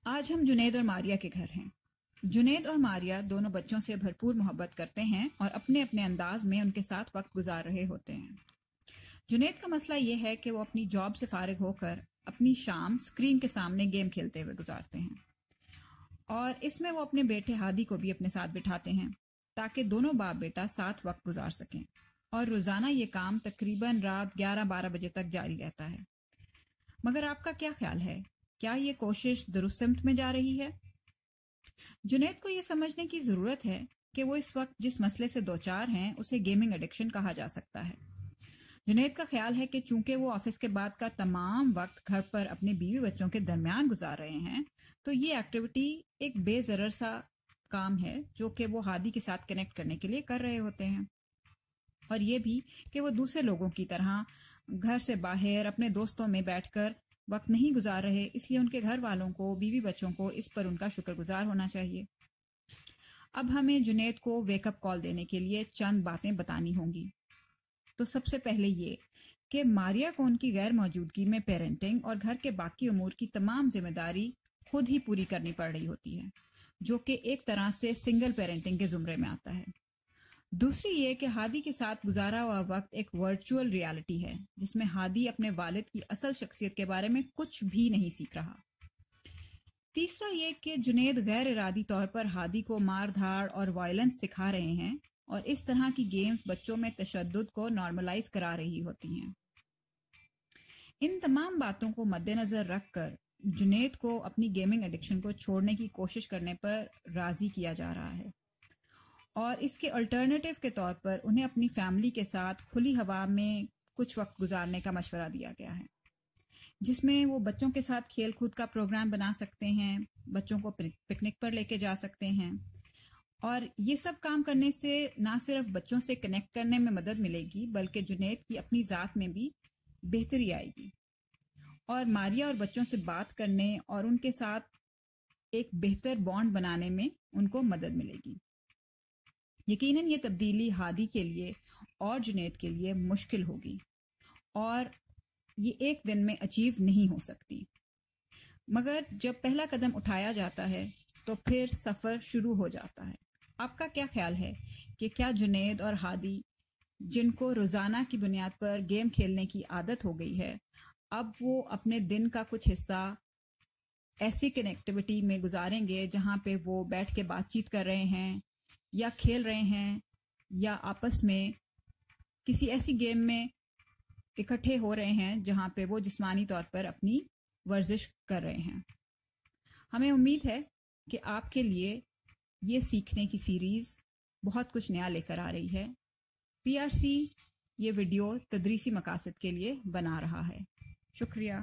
آج ہم جنید اور ماریہ کے گھر ہیں۔ جنید اور ماریہ دونوں بچوں سے بھرپور محبت کرتے ہیں اور اپنے اپنے انداز میں ان کے ساتھ وقت گزار رہے ہوتے ہیں۔ جنید کا مسئلہ یہ ہے کہ وہ اپنی جاب سے فارغ ہو کر اپنی شام اسکرین کے سامنے گیم کھیلتے ہوئے گزارتے ہیں، اور اس میں وہ اپنے بیٹے ہادی کو بھی اپنے ساتھ بٹھاتے ہیں تاکہ دونوں باپ بیٹا ساتھ وقت گزار سکیں، اور روزانہ یہ کام تقریباً رات 11-12 بجے تک جاری رہتا ہے۔ مگر آپ کا کیا خیال ہے، کیا یہ کوشش درست سمت میں جا رہی ہے؟ جنید کو یہ سمجھنے کی ضرورت ہے کہ وہ اس وقت جس مسئلے سے دوچار ہیں اسے گیمنگ ایڈکشن کہا جا سکتا ہے۔ جنید کا خیال ہے کہ چونکہ وہ آفس کے بعد کا تمام وقت گھر پر اپنے بیوی بچوں کے درمیان گزار رہے ہیں، تو یہ ایکٹیویٹی ایک بے ضرر سا کام ہے جو کہ وہ ہادی کے ساتھ کنیکٹ کرنے کے لیے کر رہے ہوتے ہیں، اور یہ بھی کہ وہ دوسرے لوگوں کی طرح گھر سے باہر اپنے دوستوں میں بیٹھ کر وقت نہیں گزار رہے، اس لیے ان کے گھر والوں کو، بیوی بچوں کو اس پر ان کا شکر گزار ہونا چاہیے۔ اب ہمیں جنید کو ویک اپ کال دینے کے لیے چند باتیں بتانی ہوں گی۔ تو سب سے پہلے یہ کہ ماریہ کو ان کی غیر موجودگی میں پیرنٹنگ اور گھر کے باقی امور کی تمام ذمہ داری خود ہی پوری کرنی پڑ رہی ہوتی ہے، جو کہ ایک طرح سے سنگل پیرنٹنگ کے زمرے میں آتا ہے۔ دوسری یہ کہ ہادی کے ساتھ گزارا ہوا وقت ایک ورچوئل ریالٹی ہے جس میں ہادی اپنے والد کی اصل شخصیت کے بارے میں کچھ بھی نہیں سیکھ رہا۔ تیسرا یہ کہ جنید غیر ارادی طور پر ہادی کو مار دھاڑ اور وائلنس سکھا رہے ہیں، اور اس طرح کی گیمز بچوں میں تشدد کو نارملائز کرا رہی ہوتی ہیں۔ ان تمام باتوں کو مد نظر رکھ کر جنید کو اپنی گیمنگ ایڈکشن کو چھوڑنے کی کوشش کرنے پر راضی کیا جا رہا ہے، اور اس کے الٹرنیٹیو کے طور پر انہیں اپنی فیملی کے ساتھ کھلی ہوا میں کچھ وقت گزارنے کا مشورہ دیا گیا ہے، جس میں وہ بچوں کے ساتھ کھیل کود کا پروگرام بنا سکتے ہیں، بچوں کو پکنک پر لے کے جا سکتے ہیں، اور یہ سب کام کرنے سے نہ صرف بچوں سے کنیکٹ کرنے میں مدد ملے گی بلکہ جنید کی اپنی ذات میں بھی بہتری آئے گی، اور ماریہ اور بچوں سے بات کرنے اور ان کے ساتھ ایک بہتر بانڈ بنانے میں ان کو مدد ملے گی۔ یقیناً یہ تبدیلی ہادی کے لیے اور جنید کے لیے مشکل ہوگی، اور یہ ایک دن میں اچیو نہیں ہو سکتی، مگر جب پہلا قدم اٹھایا جاتا ہے تو پھر سفر شروع ہو جاتا ہے۔ آپ کا کیا خیال ہے کہ کیا جنید اور ہادی، جن کو روزانہ کی بنیاد پر گیم کھیلنے کی عادت ہو گئی ہے، اب وہ اپنے دن کا کچھ حصہ ایسی کنیکٹیوٹی میں گزاریں گے جہاں پہ وہ بیٹھ کے بات چیت کر رہے ہیں یا کھیل رہے ہیں یا آپس میں کسی ایسی گیم میں اکٹھے ہو رہے ہیں جہاں پہ وہ جسمانی طور پر اپنی ورزش کر رہے ہیں؟ ہمیں امید ہے کہ آپ کے لیے یہ سیکھنے کی سیریز بہت کچھ نیا لے کر آ رہی ہے۔ PRC یہ ویڈیو تدریسی مقاصد کے لیے بنا رہا ہے۔ شکریہ۔